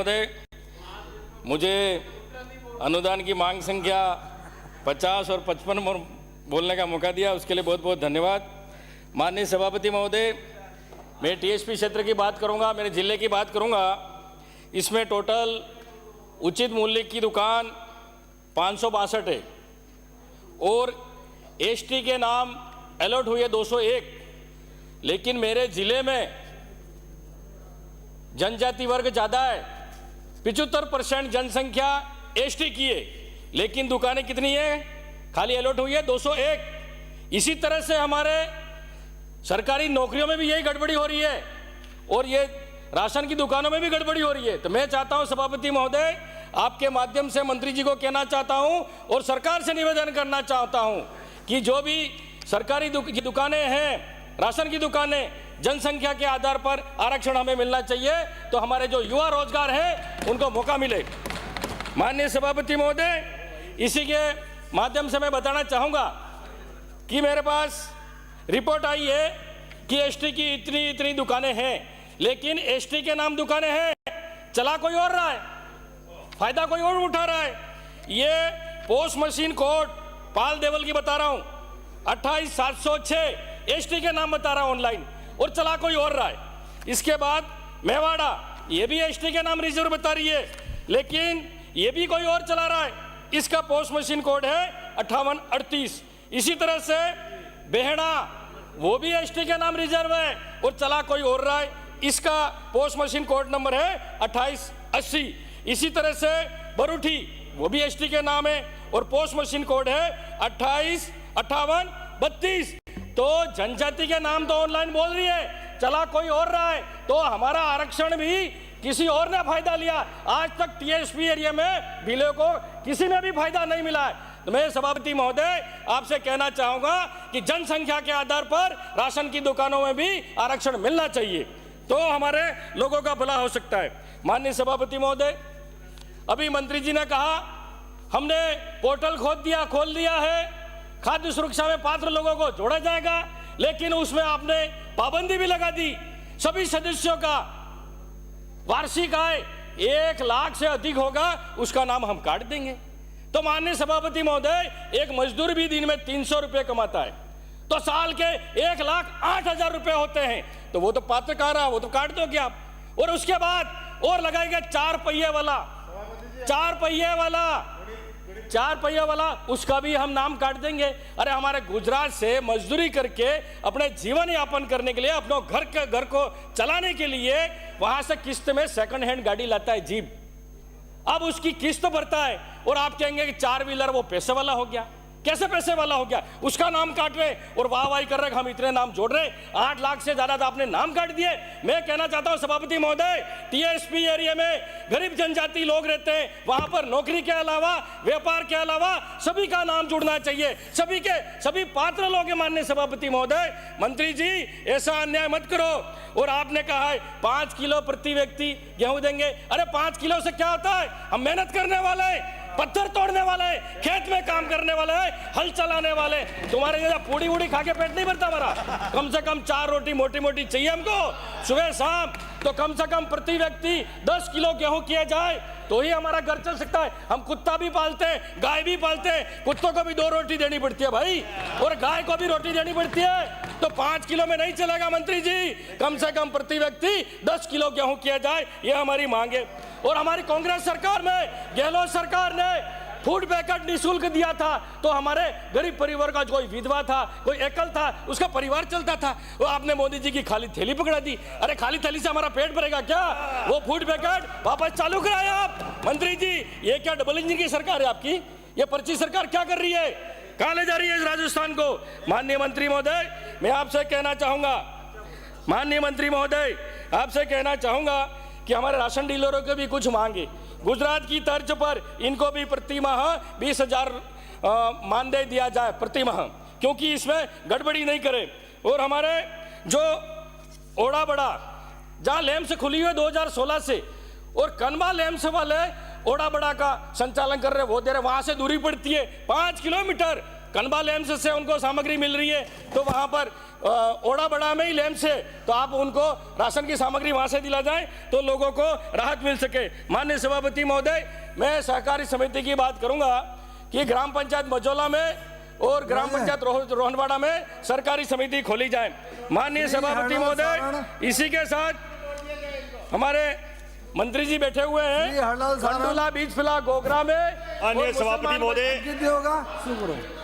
महोदय, मुझे अनुदान की मांग संख्या 50 और 55 बोलने का मौका दिया, उसके लिए बहुत बहुत धन्यवाद। माननीय सभापति महोदय, मैं टीएसपी क्षेत्र की बात करूंगा, मेरे जिले की बात करूंगा। इसमें टोटल उचित मूल्य की दुकान 562 है और एसटी के नाम अलॉट हुए 201, लेकिन मेरे जिले में जनजाति वर्ग ज़्यादा है, 75% जनसंख्या एसटी की है, लेकिन दुकानें कितनी है? खाली अलॉट हुई है 201। इसी तरह से हमारे सरकारी नौकरियों में भी यही गड़बड़ी हो रही है और ये राशन की दुकानों में भी गड़बड़ी हो रही है। तो मैं चाहता हूं सभापति महोदय, आपके माध्यम से मंत्री जी को कहना चाहता हूं और सरकार से निवेदन करना चाहता हूं कि जो भी सरकारी दुकानें हैं, राशन की दुकानें, जनसंख्या के आधार पर आरक्षण हमें मिलना चाहिए, तो हमारे जो युवा रोजगार है उनको मौका मिले। माननीय सभापति महोदय, इसी के माध्यम से मैं बताना चाहूंगा कि मेरे पास रिपोर्ट आई है कि एसटी की इतनी दुकानें हैं, लेकिन एसटी के नाम दुकानें हैं, चला कोई और रहा है, फायदा कोई और उठा रहा है। ये पोस्ट मशीन कोड पाल देवल की बता रहा हूं, 28706 एसटी के नाम बता रहा हूं ऑनलाइन, और चला कोई और रहा है। इसके बाद मेवाड़ा, ये भी एसटी के नाम रिजर्व बता रही है, लेकिन ये भी कोई और चला रहा है, इसका पोस्ट मशीन कोड है 5838। इसी तरह से बेहड़ा, वो भी एसटी के नाम रिजर्व है और चला कोई और रहा है, इसका पोस्ट मशीन कोड नंबर है 2880। इसी तरह से बरूठी, वो भी एसटी के नाम है और पोस्ट मशीन कोड है 285832। तो जनजाति के नाम तो ऑनलाइन बोल रही है, चला कोई और रहा है, तो हमारा आरक्षण भी किसी और ने फायदा लिया। आज तक टीएसपी एरिया में भिले को किसी में भी फायदा नहीं मिला है। तो मैं सभापति महोदय आपसे कहना चाहूंगा कि जनसंख्या के आधार पर राशन की दुकानों में भी आरक्षण मिलना चाहिए, तो हमारे लोगों का भला हो सकता है। माननीय सभापति महोदय, अभी मंत्री जी ने कहा हमने पोर्टल खोल दिया है, खाद्य सुरक्षा में पात्र लोगों को जोड़ा जाएगा, लेकिन उसमें आपने पाबंदी भी लगा दी, सभी सदस्यों का वार्षिक आय 1 लाख से अधिक होगा उसका नाम हम काट देंगे। तो माननीय सभापति महोदय, एक मजदूर भी दिन में 300 रुपए कमाता है, तो साल के 1,08,000 रुपए होते हैं, तो वो तो पात्र कह रहा, वो तो काट दोगे आप। और उसके बाद और लगाएगा 4 पहिए वाला, उसका भी हम नाम काट देंगे। अरे हमारे गुजरात से मजदूरी करके अपने जीवन यापन करने के लिए, अपने घर को चलाने के लिए वहां से किस्त में सेकंड हैंड गाड़ी लाता है, जीप, अब उसकी किस्त भरता है और आप कहेंगे कि 4 व्हीलर वो पैसे वाला हो गया। कैसे पैसे वाला हो गया? उसका नाम काट रहे और वाह कर रहे, हम इतने नाम जोड़ रहे, 8 लाख से ज्यादा तो आपने नाम काट दिए। मैं कहना चाहता हूं सभापति महोदय, टीएसपी एरिया में गरीब जनजाति लोग रहते हैं, वहां पर नौकरी के अलावा, व्यापार के अलावा सभी का नाम जुड़ना चाहिए, सभी पात्र लोग हैं। माननीय सभापति महोदय, मंत्री जी ऐसा अन्याय मत करो। और आपने कहा है 5 किलो प्रति व्यक्ति गेहूं देंगे। अरे 5 किलो से क्या होता है? हम मेहनत करने वाले, पत्थर तोड़ने वाले, खेत में काम करने वाले, हल चलाने वाले, तुम्हारे जैसा पूड़ी वूड़ी खा के पेट नहीं भरता हमारा। कम से कम 4 रोटी मोटी चाहिए हमको सुबह शाम, तो कम से कम प्रति व्यक्ति 10 किलो गेहूं किया जाए तो ही हमारा घर चल सकता है। हम कुत्ता भी पालते हैं, गाय भी पालते हैं, कुत्तों को भी 2 रोटी देनी पड़ती है भाई, और गाय को भी रोटी देनी पड़ती है, तो 5 किलो में नहीं चलेगा मंत्री जी, कम से कम प्रति व्यक्ति 10 किलो गेहूं किया जाए, ये हमारी मांग है। और हमारी कांग्रेस सरकार में, गहलोत सरकार ने फूड पैकेट निःशुल्क दिया था, तो हमारे गरीब परिवार का कोई विधवा था, कोई एकल था, उसका परिवार चलता था, वो आपने मोदी जी की खाली थैली पकड़ा दी। अरे खाली थैली से हमारा पेट भरेगा क्या? वो फूड पैकेट वापस चालू कराए आप। मंत्री जी, ये क्या डबल इंजन की सरकार है आपकी? ये पर्ची सरकार क्या कर रही है? कहां ले जा रही है इस राजस्थान को? माननीय मंत्री महोदय, मैं आपसे कहना चाहूंगा, माननीय मंत्री महोदय आपसे कहना चाहूंगा कि हमारे राशन डीलरों के भी कुछ मांगे, गुजरात की तर्ज पर इनको भी प्रति माह 20,000 मानदेय दिया जाए प्रति माह, क्योंकि इसमें गड़बड़ी नहीं करे। और हमारे जो ओड़ा बड़ा, जहाँ लैम्स खुली हुई 2016 से, और कनबा लैम्स वाले ओड़ा बड़ा का संचालन कर रहे, वो दे रहे, वहां से दूरी पड़ती है 5 किलोमीटर, कनबा लैम्स से उनको सामग्री मिल रही है, तो वहां पर ओड़ा बड़ा में ही लैम्स है, तो आप उनको राशन की सामग्री वहां से दिला जाए तो लोगों को राहत मिल सके। माननीय सभापति महोदय, मैं सहकारी समिति की बात करूंगा कि ग्राम पंचायत मजोला में और ग्राम पंचायत रोहनवाड़ा में सरकारी समिति खोली जाए। माननीय सभापति महोदय, इसी के साथ हमारे मंत्री जी बैठे हुए हैं, खंडूला बीच फिला गोगरा में। माननीय सभापति महोदय